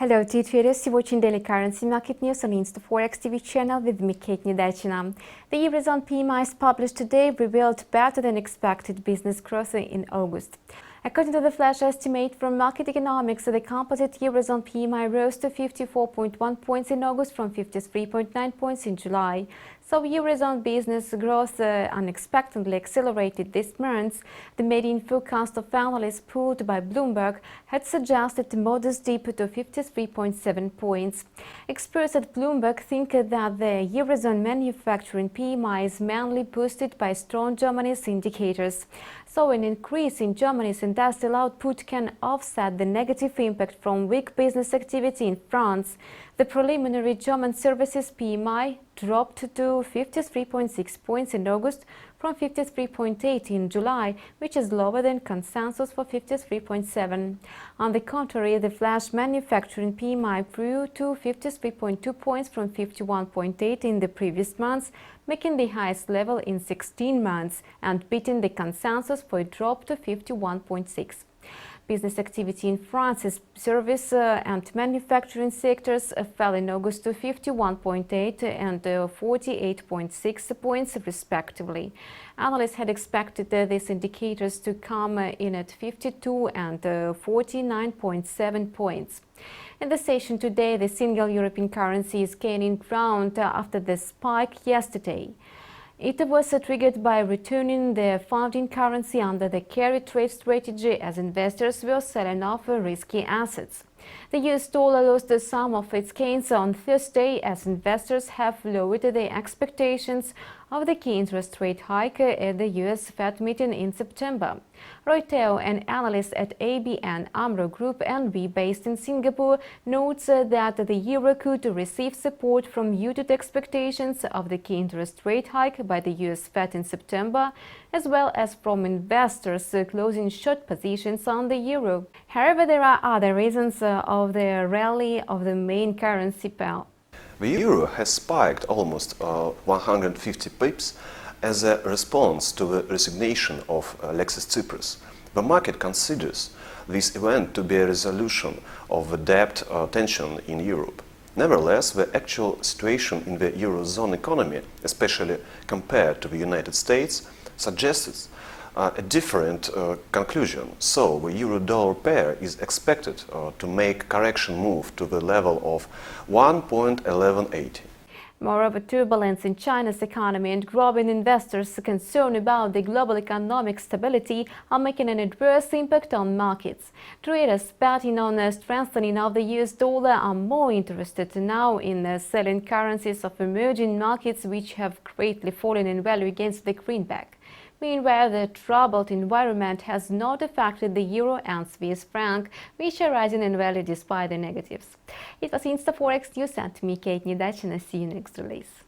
Hello, traders. You're watching daily currency market news on ИнстаФорекс TV channel with me, Kate Недачина. The Eurozone PMIs published today revealed better than expected business growth in August. According to the flash estimate from Market Economics, the composite Eurozone PMI rose to 54.1 points in August from 53.9 points in July. So Eurozone business growth unexpectedly accelerated this month. The median forecast of analysts pulled by Bloomberg had suggested a modest dip to 53.7 points. Experts at Bloomberg think that the Eurozone manufacturing PMI is mainly boosted by strong Germany's indicators. So an increase in Germany's industrial output can offset the negative impact from weak business activity in France. The preliminary German services PMI dropped to 53.6 points in August from 53.8 in July, which is lower than consensus for 53.7. On the contrary, the flash manufacturing PMI grew to 53.2 points from 51.8 in the previous months, making the highest level in 16 months and beating the consensus for a drop to 51.6. Business activity in France's service and manufacturing sectors fell in August to 51.8 and 48.6 points, respectively. Analysts had expected these indicators to come in at 52 and 49.7 points. In the session today, the single European currency is gaining ground after the spike yesterday. It was triggered by returning the founding currency under the carry trade strategy as investors were selling off risky assets. The US dollar lost some of its gains on Thursday as investors have lowered their expectations of the key interest rate hike at the US Fed meeting in September. Roy Teo, an analyst at ABN AMRO Group NV based in Singapore, notes that the euro could receive support from muted expectations of the key interest rate hike by the US Fed in September, as well as from investors closing short positions on the euro. However, there are other reasons of the rally of the main currency pair. The euro has spiked almost 150 pips as a response to the resignation of Alexis Tsipras. The market considers this event to be a resolution of the debt tension in Europe. Nevertheless, the actual situation in the Eurozone economy, especially compared to the United States, suggests a different conclusion. So the euro-dollar pair is expected to make a correction move to the level of 1.1180. Moreover, turbulence in China's economy and growing investors' concern about the global economic stability are making an adverse impact on markets. Traders betting on the strengthening of the US dollar are more interested now in selling currencies of emerging markets which have greatly fallen in value against the greenback. Meanwhile, the troubled environment has not affected the euro and Swiss franc, which are rising in value despite the negatives. It was ИнстаФорекс News and me, Kate Недачина. See you next release.